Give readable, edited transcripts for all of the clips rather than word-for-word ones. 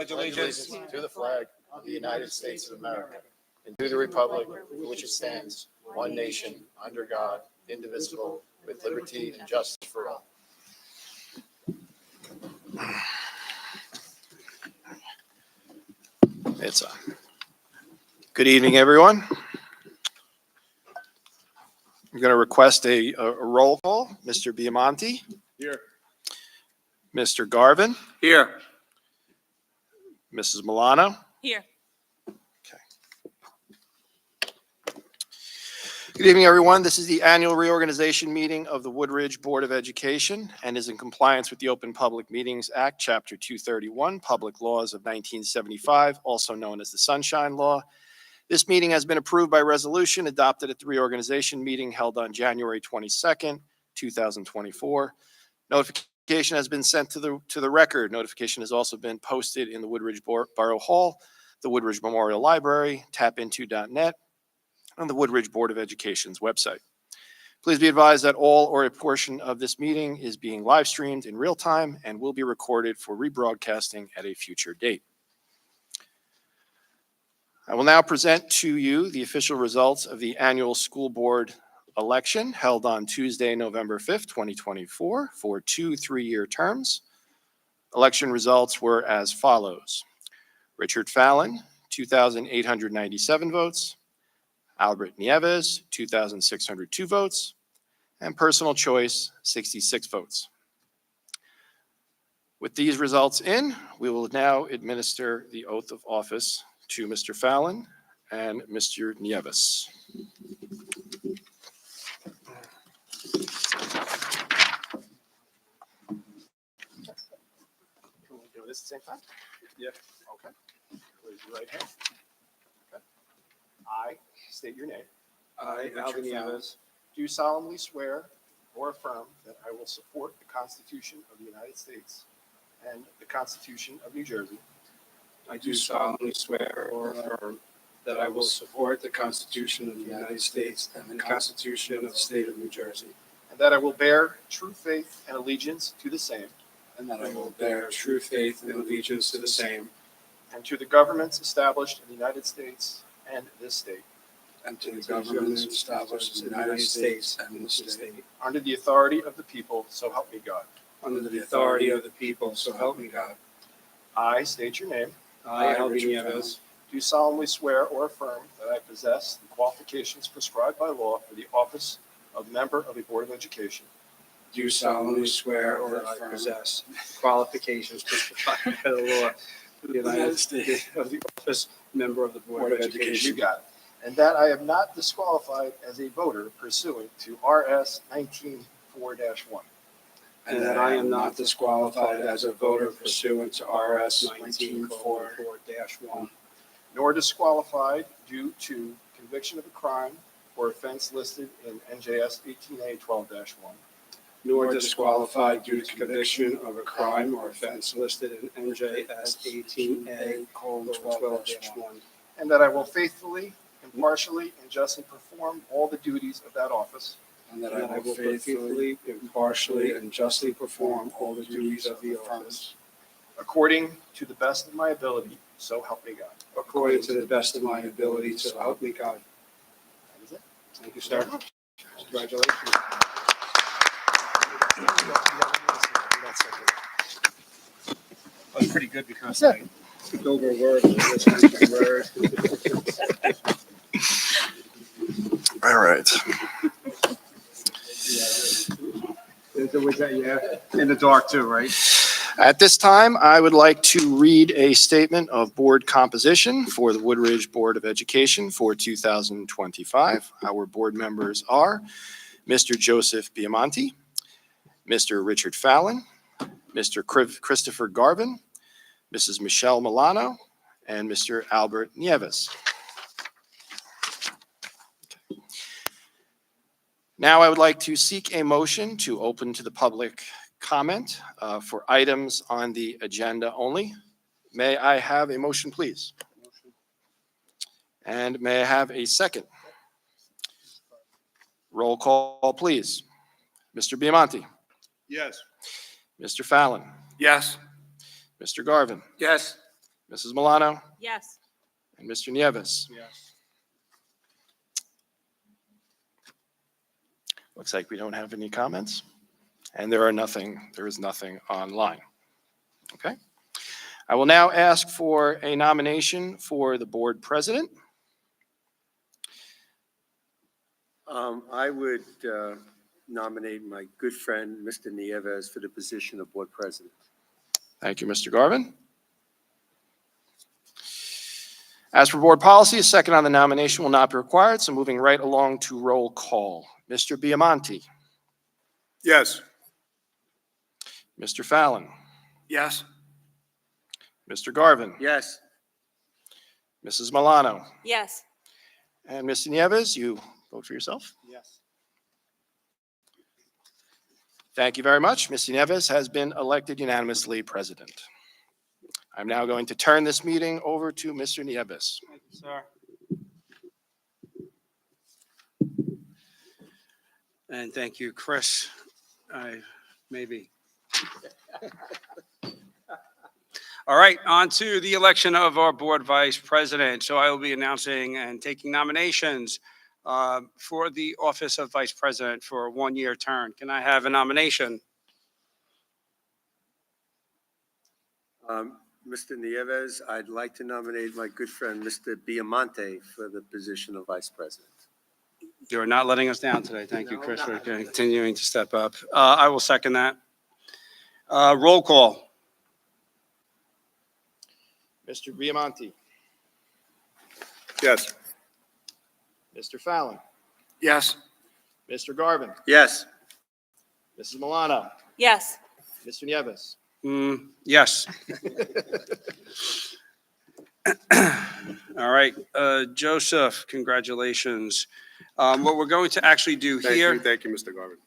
pledge allegiance to the flag of the United States of America and to the republic for which it stands, one nation, under God, indivisible, with liberty and justice for all. It's on. Good evening, everyone. I'm going to request a roll call. Mr. Biamonte. Here. Mr. Garvin. Here. Mrs. Milano. Here. Good evening, everyone. This is the annual reorganization meeting of the Woodridge Board of Education and is in compliance with the Open Public Meetings Act, Chapter 231, Public Laws of 1975, also known as the Sunshine Law. This meeting has been approved by resolution adopted at the reorganization meeting held on January 22nd, 2024. Notification has been sent to the record. Notification has also been posted in the Woodridge Borough Hall, the Woodridge Memorial Library, tapinto.net, on the Woodridge Board of Education's website. Please be advised that all or a portion of this meeting is being live streamed in real time and will be recorded for rebroadcasting at a future date. I will now present to you the official results of the annual school board election held on Tuesday, November 5th, 2024, for 2 3-year terms. Election results were as follows. Richard Fallon, 2,897 votes. Albert Nieves, 2,602 votes. And personal choice, 66 votes. With these results in, we will now administer the oath of office to Mr. Fallon and Mr. Nieves. Can we do this at the same time? Yeah. Okay. Raise your right hand. Okay. I state your name. I, Albert Nieves, Do solemnly swear or affirm that I will support the Constitution of the United States and the Constitution of New Jersey, I do solemnly swear or affirm that I will support the Constitution of the United States and the Constitution of the State of New Jersey, and that I will bear true faith and allegiance to the same and that I will bear true faith and allegiance to the same, and to the governments established in the United States and this state, and to the governments established in the United States and this state, under the authority of the people, so help me God. under the authority of the people, so help me God. I state your name. I, Albert Nieves, Do solemnly swear or affirm that I possess the qualifications prescribed by law for the office of member of a Board of Education, do solemnly swear or That I affirm possess qualifications prescribed by the law for the United States of the office member of the Board of you Education. got it, and that I am not disqualified as a voter pursuant to RS 19-4-1, and that I am not disqualified as a voter pursuant to RS 19-4-1, nor disqualified due to conviction of a crime or offense listed in NJS 18A-12-1, nor disqualified due to conviction of a crime or offense listed in NJS 18A:12-1, and that I will faithfully, impartially, and justly perform all the duties of that office and that I will faithfully, impartially, and justly perform all the duties of the office according to the best of my ability, so help me God. according to the best of my ability, so help me God. That is it. Thank you, sir. Congratulations. That was pretty good because That's I took over a word and this is a word. All right. Was that, yeah, in the dark too, right? At this time, I would like to read a statement of board composition for the Woodridge Board of Education for 2025. Our board members are Mr. Joseph Biamonte, Mr. Richard Fallon, Mr. Christopher Garvin, Mrs. Michelle Milano, and Mr. Albert Nieves. Now I would like to seek a motion to open to the public comment for items on the agenda only. May I have a motion, please? And may I have a second? Roll call, please. Mr. Biamonte, Yes. Mr. Fallon, Yes. Mr. Garvin, Yes. Mrs. Milano, Yes. and Mr. Nieves. Yes. Looks like we don't have any comments, and there is nothing online. Okay. I will now ask for a nomination for the board president. I would nominate my good friend, Mr. Nieves, for the position of board president. Thank you, Mr. Garvin. As for board policy, a second on the nomination will not be required, so moving right along to roll call. Mr. Biamonte, Yes. Mr. Fallon, Yes. Mr. Garvin, Yes. Mrs. Milano, Yes. and Mr. Nieves, you vote for yourself. Yes. Thank you very much. Mr. Nieves has been elected unanimously president. I'm now going to turn this meeting over to Mr. Nieves. Thank you, sir. And thank you, Chris. Maybe. All right, on to the election of our board vice president. So I will be announcing and taking nominations for the office of vice president for a one-year term. Can I have a nomination? Mr. Nieves, I'd like to nominate my good friend, Mr. Biamonte, for the position of vice president. You're not letting us down today. Thank you, No, Chris, for not. continuing to step up. I will second that. Roll call. Mr. Biamonte, Yes. Mr. Fallon, Yes. Mr. Garvin, Yes. Mrs. Milano, Yes. Mr. Nieves. Yes. All right, Joseph, congratulations. What we're going to actually do here Thank you, Mr. Garvin.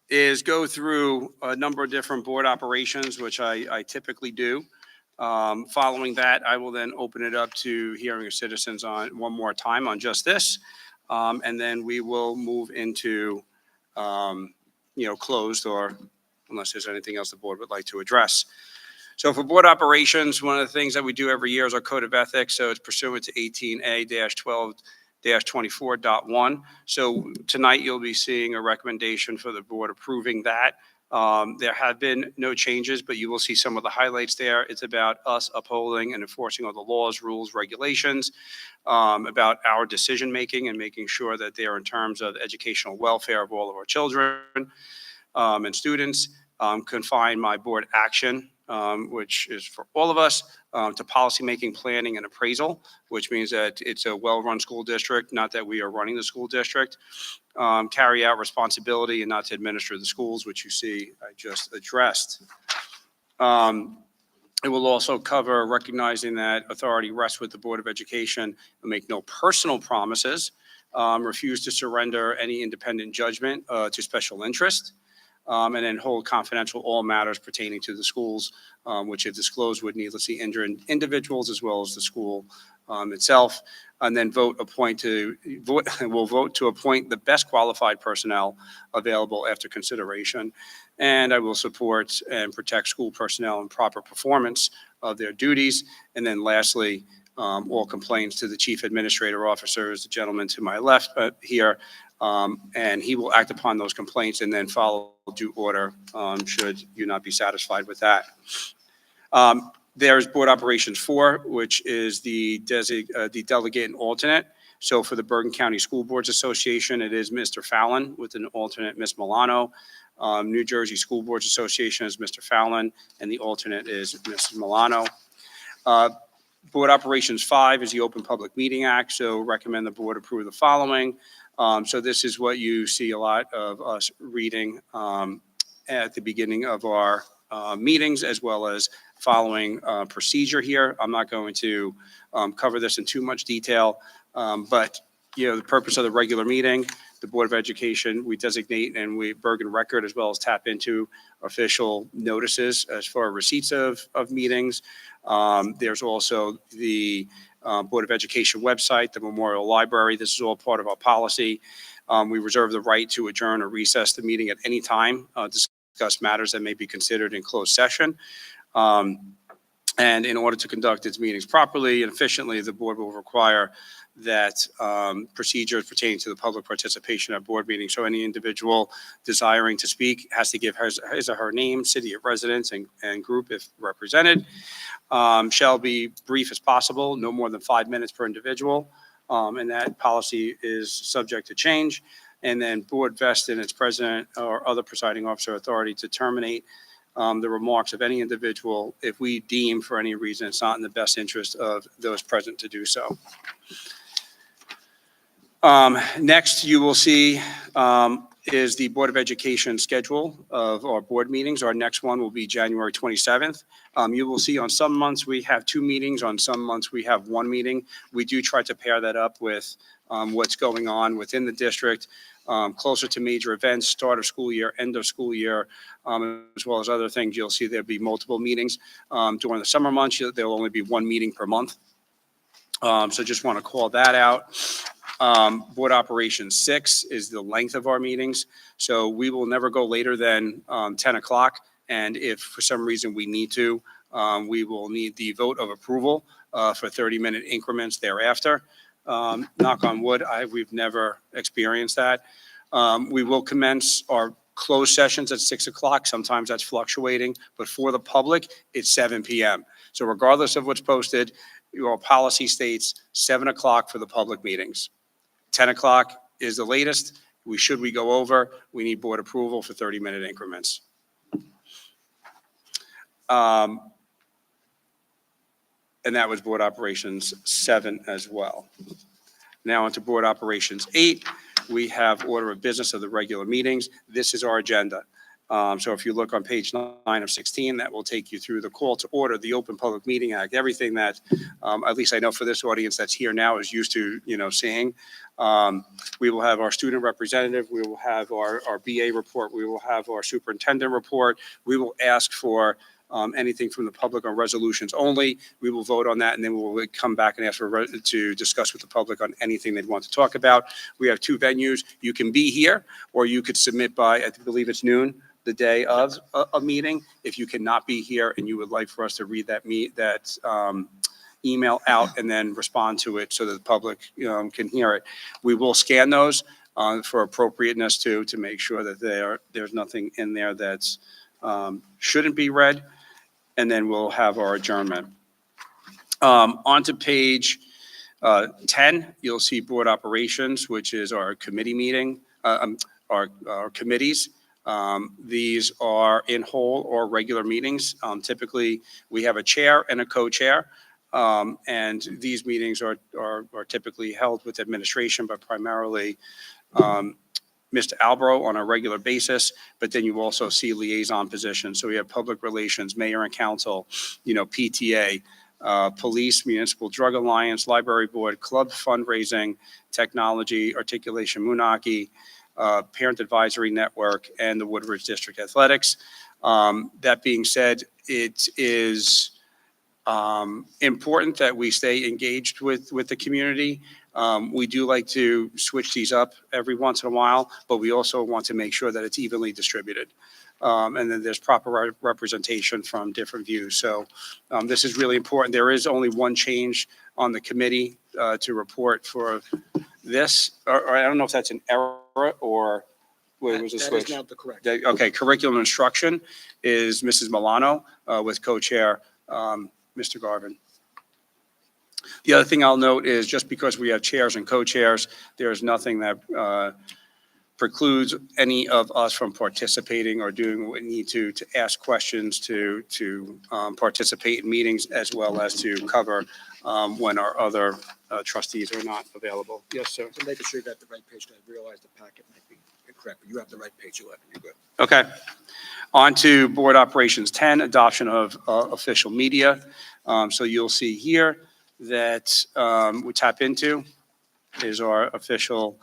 is go through a number of different board operations, which I typically do. Following that, I will then open it up to hearing of citizens on one more time on just this. And then we will move into, closed, or unless there's anything else the board would like to address. So for board operations, one of the things that we do every year is our code of ethics. So it's pursuant to 18A-12-24.1. So tonight you'll be seeing a recommendation for the board approving that. There have been no changes, but you will see some of the highlights there. It's about us upholding and enforcing all the laws, rules, regulations, about our decision-making and making sure that they are in terms of educational welfare of all of our children and students. Confine my board action, which is for all of us, to policymaking, planning, and appraisal, which means that it's a well-run school district, not that we are running the school district. Carry out responsibility and not to administer the schools, which you see I just addressed. It will also cover recognizing that authority rests with the Board of Education and make no personal promises, refuse to surrender any independent judgment to special interest, and then hold confidential all matters pertaining to the schools, which if disclosed would needlessly injure individuals as well as the school itself. And then will vote to appoint the best qualified personnel available after consideration. And I will support and protect school personnel in proper performance of their duties. And then lastly, all complaints to the chief administrator officer, is the gentleman to my left here. And he will act upon those complaints and then follow due order should you not be satisfied with that. There's Board Operations 4, which is the delegate and alternate. So for the Bergen County School Boards Association, it is Mr. Fallon with an alternate, Ms. Milano. New Jersey School Boards Association is Mr. Fallon, and the alternate is Mrs. Milano. Board Operations 5 is the Open Public Meeting Act, so recommend the board approve the following. So this is what you see a lot of us reading at the beginning of our meetings, as well as following procedure here. I'm not going to cover this in too much detail, but the purpose of the regular meeting, the Board of Education, we designate and we Bergen record as well as tap into official notices as far as receipts of meetings. There's also the Board of Education website, the Memorial Library. This is all part of our policy. We reserve the right to adjourn or recess the meeting at any time, discuss matters that may be considered in closed session. And in order to conduct its meetings properly and efficiently, the board will require that procedures pertaining to the public participation at board meetings. So any individual desiring to speak has to give his or her name, city of residence, and group if represented. Shall be brief as possible, no more than 5 minutes per individual. And that policy is subject to change. And then board vests in its president or other presiding officer authority to terminate the remarks of any individual if we deem for any reason it's not in the best interest of those present to do so. Next, you will see is the Board of Education schedule of our board meetings. Our next one will be January 27th. You will see on some months we have 2 meetings, on some months we have 1 meeting. We do try to pair that up with what's going on within the district, closer to major events, start of school year, end of school year, as well as other things. You'll see there'll be multiple meetings. During the summer months, there'll only be 1 meeting per month. So just want to call that out. Board Operations 6 is the length of our meetings. So we will never go later than 10 o'clock. And if for some reason we need to, we will need the vote of approval for 30-minute increments thereafter. Knock on wood, we've never experienced that. We will commence our closed sessions at 6 o'clock. Sometimes that's fluctuating, but for the public, it's 7 p.m. So regardless of what's posted, your policy states 7 o'clock for the public meetings. 10 o'clock is the latest. Should we go over, we need board approval for 30-minute increments. And that was Board Operations 7 as well. Now onto Board Operations 8. We have order of business of the regular meetings. This is our agenda. So if you look on page 9 of 16, that will take you through the call to order, the Open Public Meeting Act, everything that, at least I know for this audience that's here now is used to, seeing. We will have our student representative. We will have our BA report. We will have our superintendent report. We will ask for anything from the public on resolutions only. We will vote on that, and then we will come back and ask to discuss with the public on anything they'd want to talk about. We have 2 venues. You can be here, or you could submit by, I believe it's noon, the day of a meeting. If you cannot be here and you would like for us to read that email out and then respond to it so that the public can hear it, we will scan those for appropriateness to make sure that there's nothing in there that's shouldn't be read, and then we'll have our adjournment. On to page 10, you'll see board operations, which is our committee meeting, our committees. These are in whole or regular meetings. Typically, we have a chair and a co-chair, and these meetings are typically held with administration, but primarily Mr. Albro on a regular basis, but then you also see liaison positions. So we have public relations, mayor and council, PTA, police, municipal drug alliance, library board, club fundraising, technology, articulation, Munaki, parent advisory network, and the Woodridge District Athletics. That being said, it is important that we stay engaged with the community. We do like to switch these up every once in a while, but we also want to make sure that it's evenly distributed. And then there's proper representation from different views. So this is really important. There is only one change on the committee to report for this, or I don't know if that's an error or what was the switch? That is now the correct. Okay, curriculum instruction is Mrs. Milano with co-chair Mr. Garvin. The other thing I'll note is just because we have chairs and co-chairs, there is nothing that precludes any of us from participating or doing what we need to ask questions, to participate in meetings, as well as to cover when our other trustees are not available. Yes, sir. So making sure you got the right page. I realize the packet might be incorrect, but you have the right page 11. You're good. Okay. On to Board Operations 10, adoption of official media. So you'll see here that we tap into is our official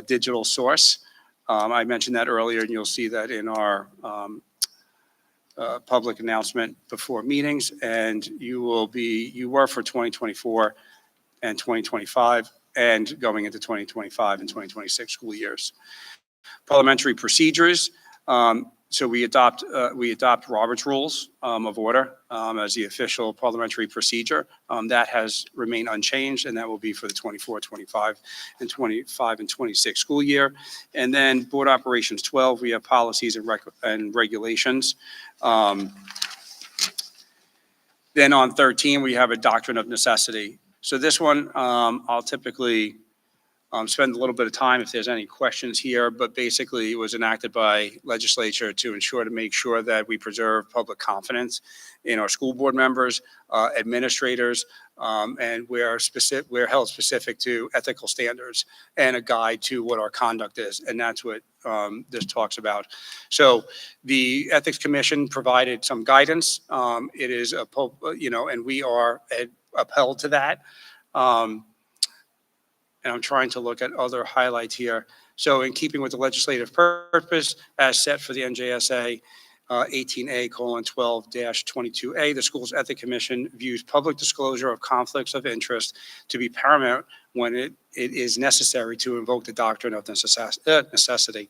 digital source. I mentioned that earlier, and you'll see that in our public announcement before meetings, and you were for 2024 and 2025, and going into 2025 and 2026 school years. Parliamentary procedures. So we adopt Robert's Rules of Order as the official parliamentary procedure. That has remained unchanged, and that will be for the 24, 25, and 26 school year. And then Board Operations 12, we have policies and regulations. Then on 13, we have a doctrine of necessity. So this one, I'll typically spend a little bit of time if there's any questions here, but basically it was enacted by legislature to make sure that we preserve public confidence in our school board members, administrators, and we're held specific to ethical standards and a guide to what our conduct is. And that's what this talks about. So the Ethics Commission provided some guidance. It is, and we are upheld to that. And I'm trying to look at other highlights here. So in keeping with the legislative purpose as set for the NJSA 18A:12-22A, the School's Ethics Commission views public disclosure of conflicts of interest to be paramount when it is necessary to invoke the doctrine of necessity.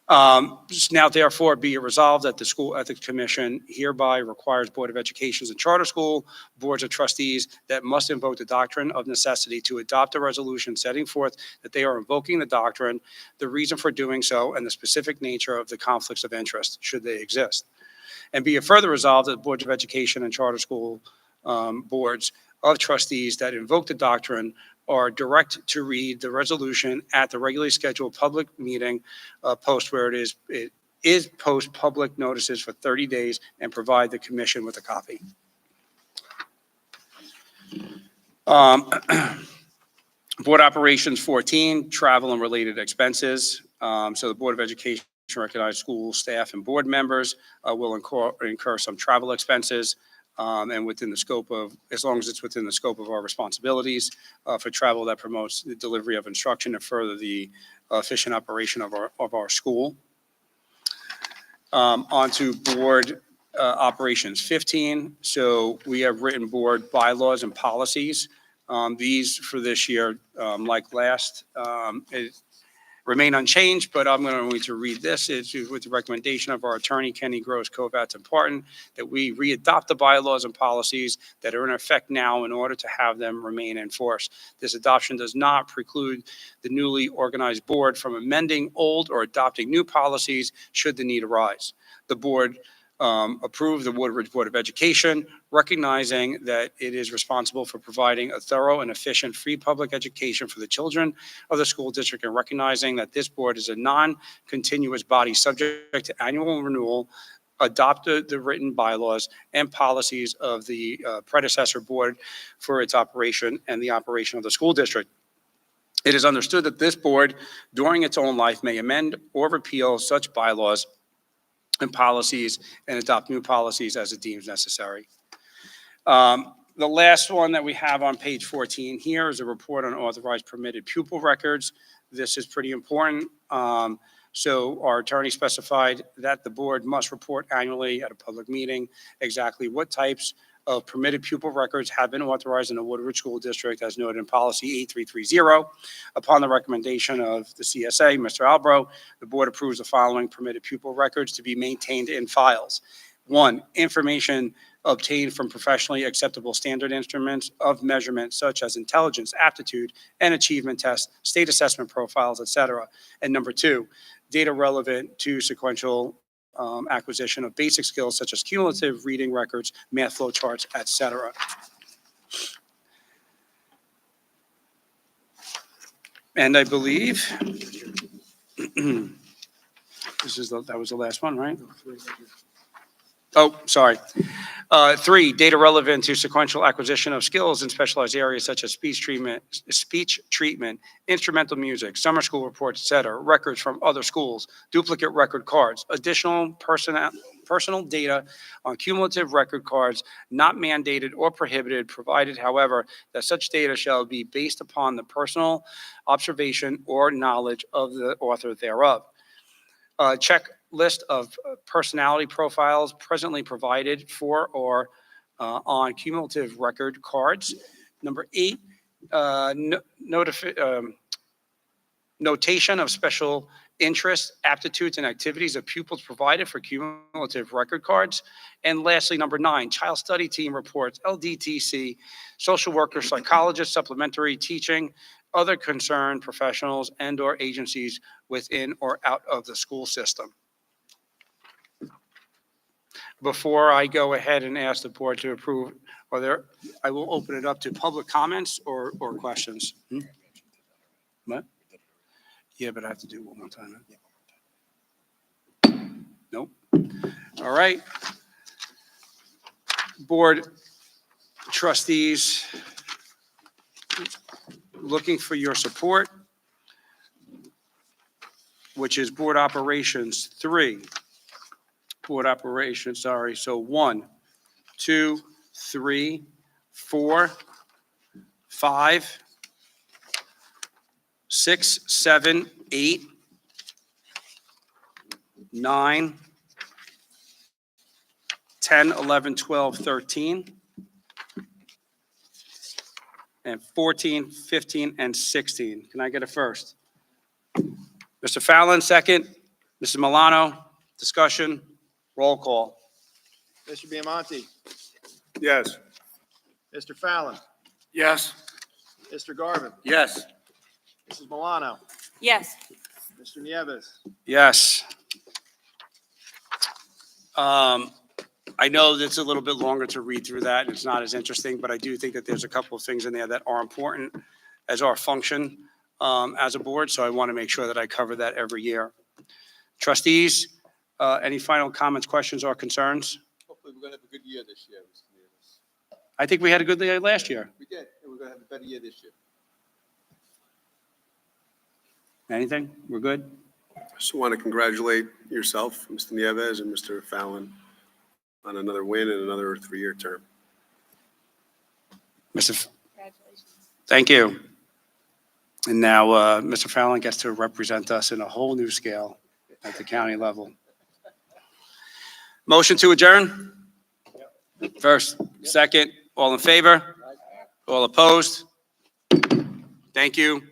Now, therefore, be it resolved that the School Ethics Commission hereby requires Board of Education and charter school boards of trustees that must invoke the doctrine of necessity to adopt a resolution setting forth that they are invoking the doctrine, the reason for doing so, and the specific nature of the conflicts of interest, should they exist. And be it further resolved that the Boards of Education and charter school boards of trustees that invoke the doctrine are direct to read the resolution at the regularly scheduled public meeting post where it is post public notices for 30 days and provide the commission with a copy. Board Operations 14, travel and related expenses. So the Board of Education recognized school staff and board members will incur some travel expenses. And within the scope of, as long as it's within the scope of our responsibilities for travel that promotes the delivery of instruction and further the efficient operation of our school. On to Board Operations 15. So we have written board bylaws and policies. These for this year, like last, remain unchanged, but I'm going to read this. It's with the recommendation of our attorney, Kenny Gross Kovats and Parton, that we readopt the bylaws and policies that are in effect now in order to have them remain in force. This adoption does not preclude the newly organized board from amending old or adopting new policies should the need arise. The board approve the Woodridge Board of Education, recognizing that it is responsible for providing a thorough and efficient free public education for the children of the school district, and recognizing that this board is a non-continuous body subject to annual renewal, adopt the written bylaws and policies of the predecessor board for its operation and the operation of the school district. It is understood that this board, during its own life, may amend or repeal such bylaws and policies and adopt new policies as it deems necessary. The last one that we have on page 14 here is a report on authorized permitted pupil records. This is pretty important. So our attorney specified that the board must report annually at a public meeting exactly what types of permitted pupil records have been authorized in the Woodridge School District as noted in policy 8330. Upon the recommendation of the CSA, Mr. Albro, the board approves the following permitted pupil records to be maintained in files. 1, information obtained from professionally acceptable standard instruments of measurement such as intelligence, aptitude, and achievement tests, state assessment profiles, etc. And number 2, data relevant to sequential acquisition of basic skills such as cumulative reading records, math flow charts, etc. And I believe that was the last one, right? Oh, sorry. 3, data relevant to sequential acquisition of skills in specialized areas such as speech treatment, instrumental music, summer school reports, etc., records from other schools, duplicate record cards, additional personal data on cumulative record cards, not mandated or prohibited, provided, however, that such data shall be based upon the personal observation or knowledge of the author thereof. Checklist of personality profiles presently provided for or on cumulative record cards. Number 8, notation of special interests, aptitudes, and activities of pupils provided for cumulative record cards. And lastly, number 9, child study team reports, LDTC, social worker, psychologist, supplementary teaching, other concerned professionals and/or agencies within or out of the school system. Before I go ahead and ask the board to approve, I will open it up to public comments or questions. What? Yeah, but I have to do it one more time. Huh? Nope. All right. Board trustees, looking for your support, which is board operations 3. Board operations, sorry. So 1, 2, 3, 4, 5, 6, 7, 8, 9, 10, 11, 12, 13, and 14, 15, and 16. Can I get a first? Mr. Fallon, second. Mrs. Milano, discussion, roll call. Mr. Biamonte, Yes. Mr. Fallon, Yes. Mr. Garvin, Yes. Mrs. Milano, Yes. Mr. Nieves. Yes. I know that's a little bit longer to read through that, and it's not as interesting, but I do think that there's a couple of things in there that are important as our function as a board, so I want to make sure that I cover that every year. Trustees, any final comments, questions, or concerns? Hopefully, we're going to have a good year this year, Mr. Nieves. I think we had a good year last year. We did, and we're going to have a better year this year. Anything? We're good? Just want to congratulate yourself, Mr. Nieves, and Mr. Fallon on another win and another 3-year term. Congratulations. Thank you. And now Mr. Fallon gets to represent us in a whole new scale at the county level. Motion to adjourn? First, second, all in favor? All opposed? Thank you.